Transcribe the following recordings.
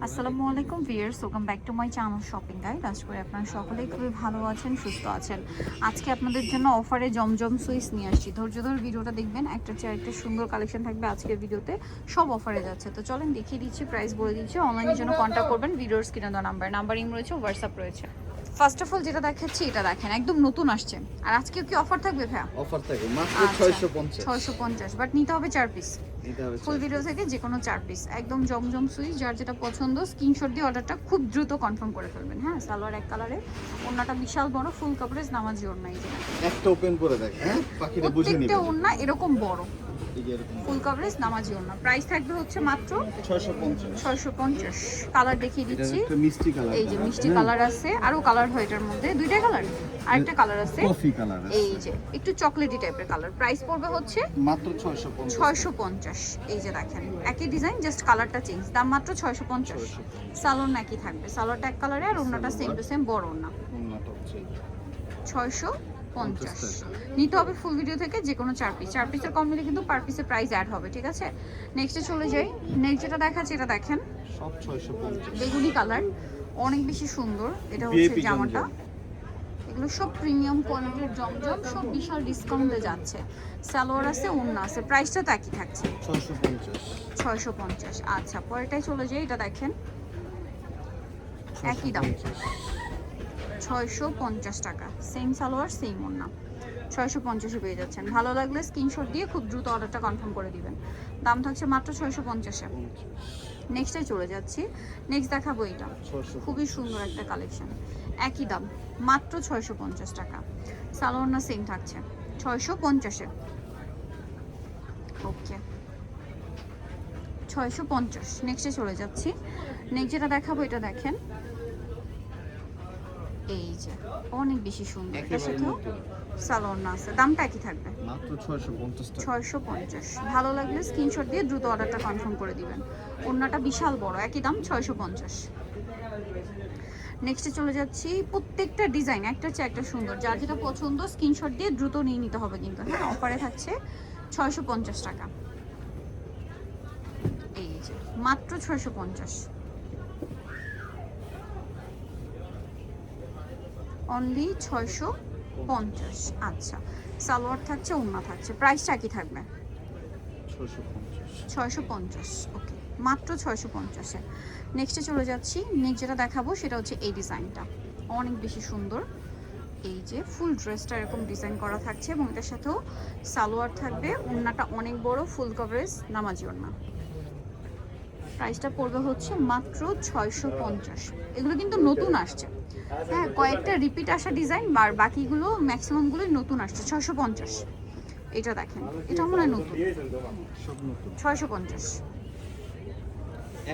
আসসালামু আলাইকুম viewers, welcome back to my channel shopping guide. আশা করি আপনারা সকলেই খুবই ভালো আছেন, সুস্থ আছেন। আজকে আপনাদের জন্য অফারে জমজম সুইস নিয়ে আসছি। ধৈর্য ধরে ভিডিওটা দেখবেন, একটা চেয়ে একটা সুন্দর কালেকশন থাকবে আজকের ভিডিওতে, সব অফারে যাচ্ছে। তো চলেন দেখিয়ে দিচ্ছি, প্রাইস বলে দিচ্ছি। অনলাইনের জন্য কন্ট্যাক্ট করবেন, ভিডিওর স্ক্রিনে দেওয়া নাম্বারিং রয়েছে, হোয়াটসঅ্যাপ রয়েছে। ফার্স্ট অফ অল যেটা দেখাচ্ছি এটা দেখেন, একদম নতুন আসছে। আর আজকে কি অফার থাকবে ভাইয়া? অফার থাকে মাত্র 650, বাট নিতে হবে 4 পিস। নিতে হবে ফুল ভিডিও থেকে যে কোনো 4 পিস, একদম জমজম সুইচ। যার যেটা পছন্দ স্ক্রিনশট দিয়ে অর্ডারটা খুব দ্রুত কনফার্ম করে ফেলবেন। হ্যাঁ, সালোয়ার এক কালারে, ওন্নাটা বিশাল বড়, ফুল কভারেজ, নামাজি ওন্না। এই যে একটা ওপেন করে দেখ, হ্যাঁ বাকিটা বুঝে নিবে। প্রত্যেকটা ওন্না এরকম বড়, এই যে এরকম ফুল কভারেজ, নামাজি ওন্না। প্রাইস থাকবে হচ্ছে মাত্র 650 কালার দেখিয়ে দিচ্ছি। একটা মিষ্টি কালার, এই যে মিষ্টি কালার আছে, আরো কালার হয় এটার মধ্যে, দুইটা কালার, আরেকটা কালার আছে কফি কালার আছে, এই যে একটু চকলেটি টাইপের কালার। প্রাইস পড়বে হচ্ছে মাত্র 650। এই যে দেখেন, একই ডিজাইন, জাস্ট কালারটা চেঞ্জ, দাম মাত্র 650। সালোয়ার নাকি থাকবে, সালোয়ারটা এক কালারে, আর ওন্নাটা সেম টু সেম বড় ওন্না। ওন্নাটা হচ্ছে 650 নিতে হবে ফুল ভিডিও থেকে যে কোনো 4 পিস। 4 পিসের কম নিলে কিন্তু পার পিসে প্রাইস অ্যাড হবে, ঠিক আছে? নেক্সটে চলে যাই। নেক্সট যেটা দেখাচ্ছি এটা দেখেন, সব 650, বেগুনি কালার, অনেক বেশি সুন্দর। এটা হচ্ছে জামাটা। এগুলো সব প্রিমিয়াম কোয়ালিটির জমজম, সব বিশাল ডিসকাউন্টে যাচ্ছে। সালোয়ার আছে, ওন্না আছে, প্রাইসটা তো একই থাকছে 650। আচ্ছা, পরেরটাই চলে যাই। এটা দেখেন, একই দাম 650 টাকা, সেম সালোয়ার সেম ওন্না, 650-এ পেয়ে যাচ্ছেন। ভালো লাগলে স্ক্রিনশট দিয়ে খুব দ্রুত অর্ডারটা কনফার্ম করে দিবেন। দাম থাকছে মাত্র 650-এ। নেক্সটে চলে যাচ্ছি। নেক্সট দেখাবো এটা, খুবই সুন্দর একটা কালেকশন, একই দাম মাত্র 650 টাকা। সালোয়ার না সেম থাকছে 650-এ। ওকে, 650। নেক্সটে চলে যাচ্ছি। নেক্সট যেটা দেখাবো এটা দেখেন, এই যে অনেক বেশি সুন্দর। এটার সাথেও সালোয়ার না আছে, দামটা একই থাকবে মাত্র 650 টাকা। 650। ভালো লাগলে স্ক্রিনশট দিয়ে দ্রুত অর্ডারটা কনফার্ম করে দিবেন। ওন্নাটা বিশাল বড়, একই দাম 650। নেক্সটে চলে যাচ্ছি। প্রত্যেকটা ডিজাইন একটা চেয়ে একটা সুন্দর, যার যেটা পছন্দ স্ক্রিনশট দিয়ে দ্রুত নিয়ে নিতে হবে কিন্তু। হ্যাঁ, অফারে থাকছে 650 টাকা। এই যে মাত্র 650, অনলি 650। আচ্ছা, সালোয়ার থাকছে, ওন্না থাকছে, প্রাইসটা একই থাকবে 650। ওকে, মাত্র 650-এ। নেক্সটে চলে যাচ্ছি। নেক্সট যেটা দেখাবো সেটা হচ্ছে এই ডিজাইনটা, অনেক বেশি সুন্দর। এই যে ফুল ড্রেসটা এরকম ডিজাইন করা থাকছে, এবং এটার সাথেও সালোয়ার থাকবে, ওন্নাটা অনেক বড়, ফুল কভারেজ, নামাজি ওন্না। প্রাইসটা পড়বে হচ্ছে মাত্র 650। এগুলো কিন্তু নতুন আসছে, হ্যাঁ, কয়েকটা রিপিট আসা ডিজাইন, আর বাকিগুলো ম্যাক্সিমামগুলোই নতুন আসছে। 650। এটা দেখেন, এটা মনে হয় নতুন, সব নতুন, 650।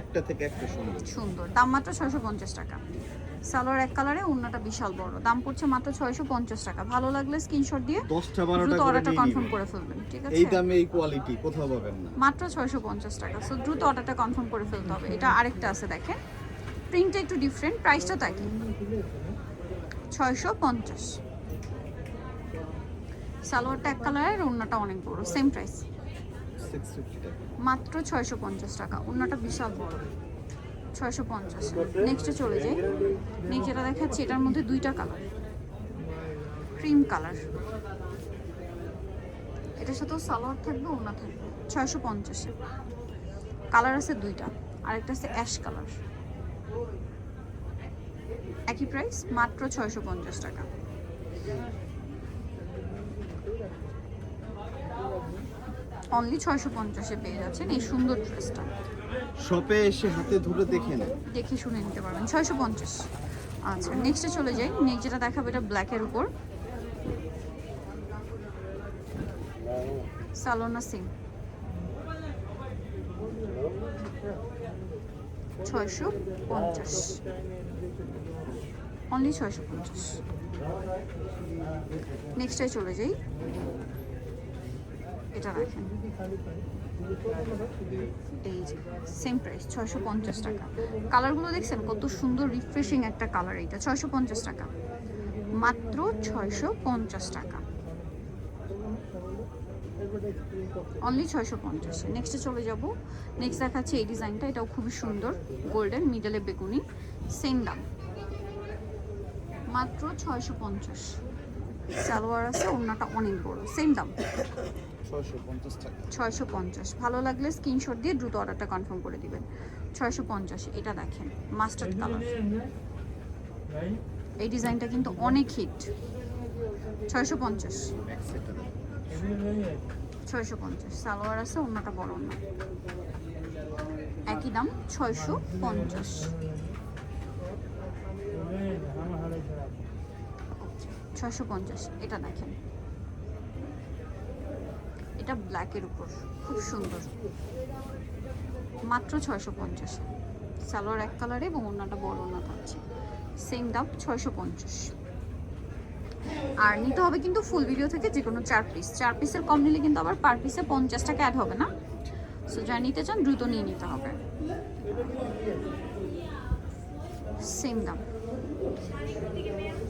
একটা থেকে একটা সুন্দর, দাম মাত্র 650 টাকা। সালোয়ার এক কালারে, ওন্নাটা বিশাল বড়, দাম পড়ছে মাত্র 650 টাকা। ভালো লাগলে স্ক্রিনশট দিয়ে 10টা 12টা দ্রুত করে অর্ডারটা নিয়ে কনফার্ম নিবেন। করে ফেলবেন, ঠিক আছে? এই দামে এই কোয়ালিটি কোথাও পাবেন না, মাত্র 650 টাকা। সো দ্রুত অর্ডারটা কনফার্ম করে ফেলতে হবে। এটা আরেকটা আছে দেখেন, প্রিন্টটা একটু ডিফারেন্ট, প্রাইসটা তো একই 650। সালোয়ারটা এক কালারের, ওন্নাটা অনেক বড়, সেম প্রাইস 650 টাকা। মাত্র 650 টাকা। ওন্নাটা বিশাল বড়, 650। নেক্সটে চলে যাই। নেক্সট যেটা দেখাচ্ছি, এটার মধ্যে দুইটা কালার, ক্রিম কালার। এটার সাথেও সালোয়ার থাকবে, ওন্না থাকবে। 650-এ কালার আছে দুইটা, আরেকটা আছে অ্যাশ কালার। একই প্রাইস, মাত্র 650 টাকা। অনলি 650-এ পেয়ে যাচ্ছেন এই সুন্দর ড্রেসটা। শপে এসে হাতে ধরে দেখে নেন, দেখে শুনে নিতে পারবেন, 650। আচ্ছা, নেক্সটে চলে যাই। নেক্সট যেটা দেখাবো এটা ব্ল্যাকের উপর, সালোনা সিং, 650, অনলি 650। নেক্সটে চলে যাই। এটা দেখেন, এই যে সেম প্রাইস 650 টাকা। কালারগুলো দেখছেন কত সুন্দর, রিফ্রেশিং একটা কালার। এইটা 650 টাকা, মাত্র 650 টাকা। অনলি 650। নেক্সটে চলে যাব। নেক্সট দেখাচ্ছি এই ডিজাইনটা, এটাও খুবই সুন্দর, গোল্ডেন মিডলে বেগুনি, সেম দাম মাত্র 650। সালোয়ার আছে, ওড়নাটা অনেক বড়, সেম দাম 650 টাকা। 650। ভালো লাগলে স্ক্রিনশট দিয়ে দ্রুত অর্ডারটা কনফার্ম করে দিবেন। 650। এটা দেখেন মাস্টার্ড কালার, এই ডিজাইনটা কিন্তু অনেক হিট। 650। এক সেটটা দেন। 650। সালোয়ার আছে, ওড়নাটা বড় না, একই দাম 650। 650। এটা দেখেন, এটা ব্ল্যাকের উপর খুব সুন্দর, মাত্র 650। সালোয়ার এক কালারে এবং ওড়নাটা বড় ওড়না থাকছে, সেম দাম 650। আর নিতে হবে কিন্তু ফুল ভিডিও থেকে যে কোনো 4 পিস, 4 পিসের কম নিলে কিন্তু আবার পার পিসে 50 টাকা অ্যাড হবে না। সো যা নিতে চান দ্রুত নিয়ে নিতে হবে, সেম দাম।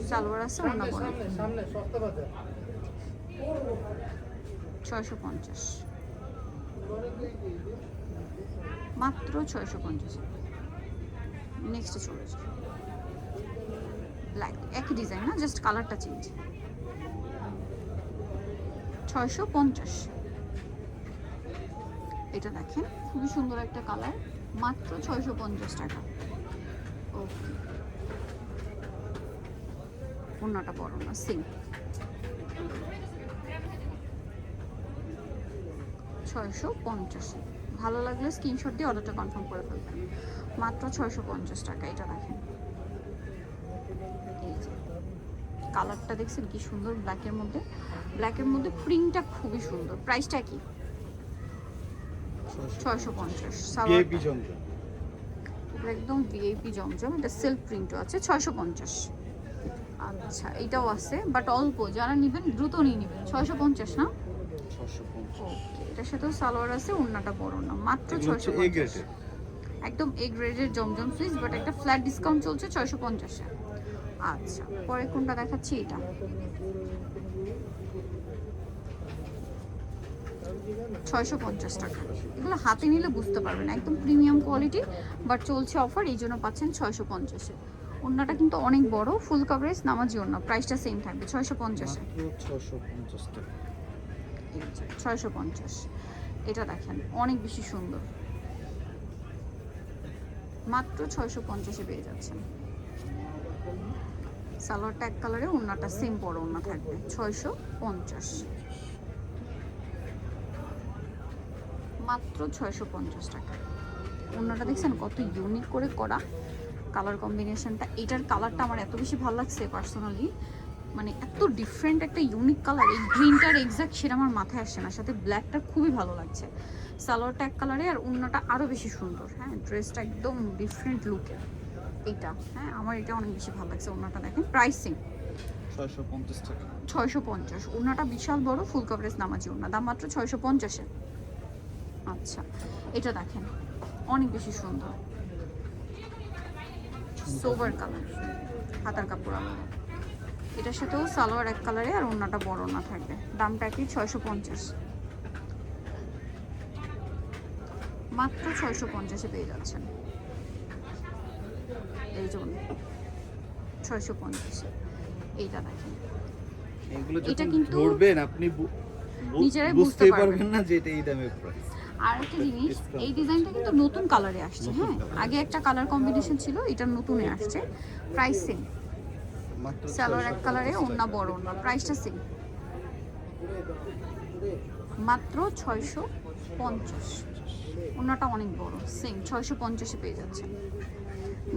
সালোয়ার আছে, ওড়না বড়, 650, মাত্র 650। নেক্সটে চলে যাবে, ব্ল্যাক, একই ডিজাইন না, জাস্ট কালারটা চেঞ্জ। 650। এটা দেখেন খুবই সুন্দর একটা কালার, মাত্র 650 টাকা। ওকে, ওড়নাটা বড় না, সেম 650। ভালো লাগলে স্ক্রিনশট দিয়ে অর্ডারটা কনফার্ম করে ফেলবেন, মাত্র 650 টাকা। এটা দেখেন, এই যে কালারটা দেখছেন কি সুন্দর, ব্ল্যাকের মধ্যে, ব্ল্যাকের মধ্যে প্রিন্টটা খুবই সুন্দর। প্রাইসটা কি? 650। ভিআইপি জমজম। এটা একদম ভিআইপি জমজম, এটা সেলফ প্রিন্টও আছে, 650। আচ্ছা, এটাও আছে বাট অল্প, যারা নেবেন দ্রুত নিয়ে নেবেন। 650 না? 650। ওকে, এটার সাথেও সালোয়ার আছে, ওড়নাটা বড় না, মাত্র এগুলো হচ্ছে A 650। গ্রেডের। একদম এ গ্রেডের জমজম সুইচ, বাট একটা ফ্ল্যাট ডিসকাউন্ট চলছে 650-এ। আচ্ছা, পরে কোনটা দেখাচ্ছি? এটা 650 টাকা। এগুলো হাতে নিলে বুঝতে পারবেন, একদম প্রিমিয়াম কোয়ালিটি, বাট চলছে অফার, এই জন্য পাচ্ছেন 650-এ। ওড়নাটা কিন্তু অনেক বড়, ফুল কভারেজ নামাজি ওড়না, প্রাইসটা সেম থাকবে 650-এ। মাত্র 650 টাকা। 650। এটা দেখেন অনেক বেশি সুন্দর, মাত্র 650-এ পেয়ে যাচ্ছেন। সালোয়ারটা এক কালারে, ওড়নাটা সেম বড় ওড়না থাকবে, 650, মাত্র 650 টাকা। ওড়নাটা দেখছেন কত ইউনিক করে করা, কালার কম্বিনেশনটা, এটার কালারটা আমার এত বেশি ভালো লাগছে পার্সোনালি, মানে এত ডিফারেন্ট একটা ইউনিক কালার, এই গ্রিনটার এক্সাক্ট সেটা আমার মাথায় আসছে না, সাথে ব্ল্যাকটা খুবই ভালো লাগছে। সালোয়ারটা এক কালারে আর ওড়নাটা আরও বেশি সুন্দর। হ্যাঁ, ড্রেসটা একদম ডিফারেন্ট লুকের এইটা। হ্যাঁ, আমার এটা অনেক বেশি ভালো লাগছে। ওড়নাটা দেখেন, প্রাইসিং 650 টাকা। 650। ওড়নাটা বিশাল বড়, ফুল কভারেজ নামাজি ওড়না, দাম মাত্র 650-এ। আচ্ছা, এটা দেখেন অনেক বেশি সুন্দর, সোভার কালার, হাতার কাপড় আলাদা। এটার সাথেও সালোয়ার এক কালারে আর ওড়নাটা বড় না থাকবে, দামটা কি? 650, মাত্র 650-এ পেয়ে যাচ্ছেন। এই জন্য 650। এইটা দেখেন, এগুলো এটা যখন কিন্তু ধরবেন আপনি নিজেরাই বুঝতে বুঝতেই পারবেন পারবেন না যে এটা এই দামের প্রাইস। আর একটা জিনিস, এই ডিজাইনটা কিন্তু নতুন কালারে আসছে। হ্যাঁ, আগে একটা কালার কম্বিনেশন ছিল, এটা নতুনে আসছে। প্রাইস সেম, মাত্র সালোয়ার এক কালারে, ওড়না বড় ওড়না, প্রাইসটা সেম, মাত্র 650। ওড়নাটা অনেক বড়, সেম 650-এ পেয়ে যাচ্ছেন।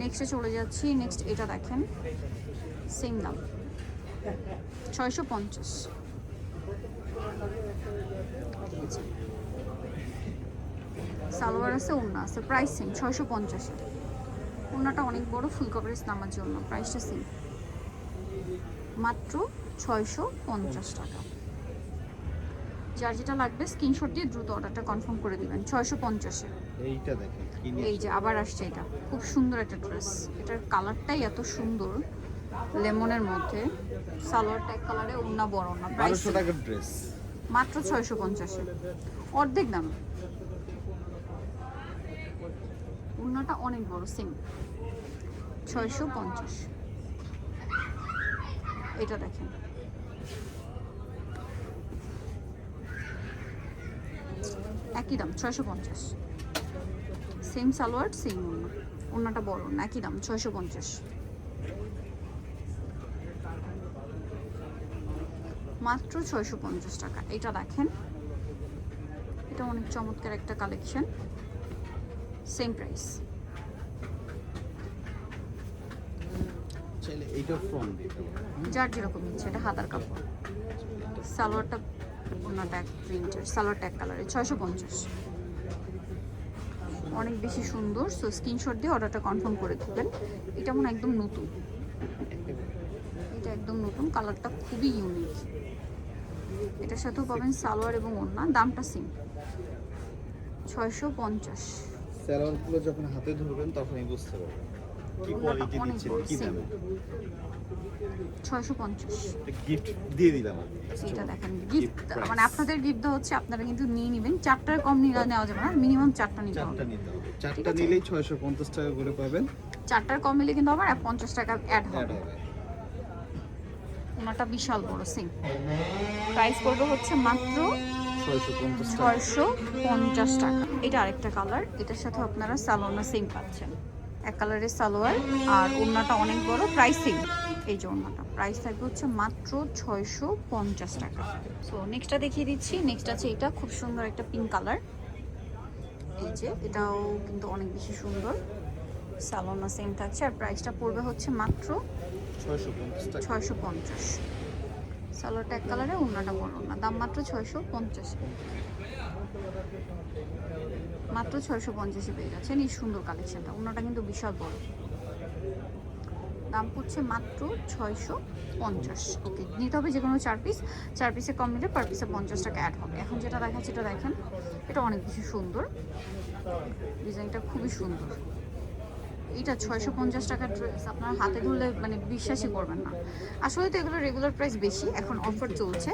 নেক্সটে চলে যাচ্ছি। নেক্সট এটা দেখেন, সেম দাম 650। সালোয়ার আছে, ওড়না আছে, প্রাইস সেম 650-এ। ওড়নাটা অনেক বড়, ফুল কভারেজ নামার জন্য, প্রাইসটা সেম, মাত্র 650 টাকা। যার যেটা লাগবে স্ক্রিনশট দিয়ে দ্রুত অর্ডারটা কনফার্ম করে দিবেন। 650-এ। এইটা দেখেন কি এই যে আবার আসছে, এটা খুব সুন্দর একটা ড্রেস, এটার কালারটাই এত সুন্দর, লেমনের মধ্যে, সালোয়ারটা এক কালারে, ওড়না বড় না, প্রাইস 1200 টাকার ড্রেস। মাত্র 650-এ, অর্ধেক দাম। ওড়নাটা অনেক বড়, সেম 650। এটা দেখেন, একই দাম 650। সেম সালোয়ার সেম ওড়না, ওড়নাটা বড় না, একই দাম 650। মাত্র 650 টাকা। এটা দেখেন, এটা অনেক চমৎকার একটা কালেকশন, সেম প্রাইস। চাইলে এইটা ফ্রন্ট দিতে পারো। যার যেরকম ইচ্ছে, এটা হাতার কাপড়। সালোয়ারটা ওড়নাটা এক প্রিন্টের, সালোয়ারটা এক কালারের, 650। অনেক বেশি সুন্দর। সো স্ক্রিনশট দিয়ে অর্ডারটা কনফার্ম করে দিবেন। এটা মনে হয় একদম নতুন, এটা একদম নতুন, কালারটা খুবই ইউনিক। এটার সাথেও পাবেন সালোয়ার এবং ওড়না, দামটা সেম 650। সালোয়ারগুলো যখন হাতে ধরবেন তখনই বুঝতে পারবেন কি কোয়ালিটি অনেক দিচ্ছেন, বড়, কি same। দামে। 650। গিফট দিয়ে দিলাম। এটা দেখেন, গিফট মানে আপনাদের গিফট হচ্ছে আপনারা কিন্তু নিয়ে নেবেন। 4টার কম নিলে নেওয়া যাবে না, মিনিমাম 4টা নিতে হবে। 4টা নিতে হবে। ঠিক 4টা আছে? নিলেই 650 টাকা করে পাবেন। 4টার কম নিলে কিন্তু আবার 50 টাকা অ্যাড অ্যাড হবে। হবে। ওনাটা বিশাল বড়, সেম প্রাইস পড়বে হচ্ছে মাত্র 650 টাকা। 650 টাকা। এটা আরেকটা কালার, এটার সাথে আপনারা সালোয়ার সেম পাচ্ছেন, এক কালারের সালোয়ার আর ওড়নাটা অনেক বড়, প্রাইস সেম। এই যে ওড়নাটা প্রাইস থাকবে হচ্ছে মাত্র 650 টাকা। সো নেক্সটটা দেখিয়ে দিচ্ছি। নেক্সট আছে এটা, খুব সুন্দর একটা পিঙ্ক কালার। এই যে এটাও কিন্তু অনেক বেশি সুন্দর, সালোয়ার সেম থাকছে আর প্রাইসটা পড়বে হচ্ছে মাত্র 650 টাকা। 650। সালোয়ারটা এক কালারে, ওড়নাটা বড় না, দাম মাত্র 650। মাত্র 650-এ পেয়ে যাচ্ছেন এই সুন্দর কালেকশনটা। ওড়নাটা কিন্তু বিশাল বড়, দাম পড়ছে মাত্র 650। ওকে, নিতে হবে যে কোনো 4 পিস। 4 পিসে কম নিলে পার পিসে 50 টাকা অ্যাড হবে। এখন যেটা দেখাচ্ছি এটা দেখেন, এটা অনেক বেশি সুন্দর, ডিজাইনটা খুবই সুন্দর। এটা 650 টাকার ড্রেস আপনার হাতে ধরলে মানে বিশ্বাসই করবেন না। আসলে তো এগুলো রেগুলার প্রাইস বেশি, এখন অফার চলছে,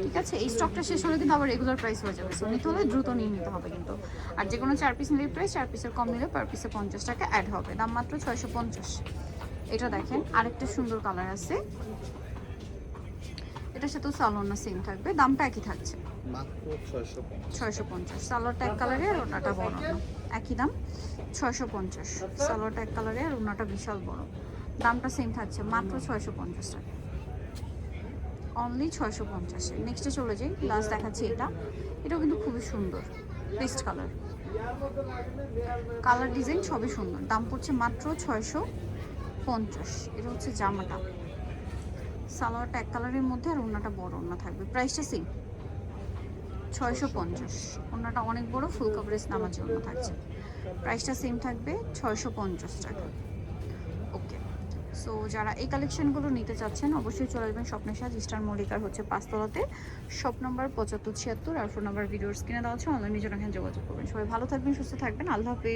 ঠিক আছে? এই স্টকটা শেষ হলে কিন্তু আবার রেগুলার প্রাইস হয়ে যাবে। সো নিতে হলে দ্রুত নিয়ে নিতে হবে কিন্তু। আর যে কোনো 4 পিস নিলে প্রাইস, 4 পিসের কম নিলে পার পিসে 50 টাকা অ্যাড হবে, দাম মাত্র 650। এটা দেখেন, আরেকটা সুন্দর কালার আছে, এটার সাথেও সালোয়ার সেম থাকবে, দামটা একই থাকছে মাত্র 650। 650। সালোয়ারটা এক কালারে আর ওনাটা বড় না, একই দাম 650। সালোয়ারটা এক কালারে আর ওনাটা বিশাল বড়, দামটা সেম থাকছে মাত্র 650 টাকা, অনলি 650-এ। নেক্সটে চলে যাই, লাস্ট দেখাচ্ছি এটা। এটাও কিন্তু খুবই সুন্দর, পেস্ট কালার, কালার ডিজাইন সবই সুন্দর, দাম পড়ছে মাত্র 650। এটা হচ্ছে জামাটা, সালোয়ারটা এক কালারের মধ্যে আর ওড়নাটা বড় ওড়না থাকবে, প্রাইসটা সেম 650। ওড়নাটা অনেক বড়, ফুল কভারেজ নামাজি ওড়না থাকছে, প্রাইসটা সেম থাকবে 650 টাকা। ওকে, সো যারা এই কালেকশনগুলো নিতে চাচ্ছেন অবশ্যই চলে আসবেন স্বপ্নের সাজ, ইস্টার্ন মল্লিকার হচ্ছে 5 তলাতে, শপ নাম্বার 7576 আর ফোন নাম্বার ভিডিওর স্ক্রিনে দেওয়া আছে। অনলাইনে জন্য এখানে যোগাযোগ করবেন। সবাই ভালো থাকবেন, সুস্থ থাকবেন, আল্লাহ হাফেজ।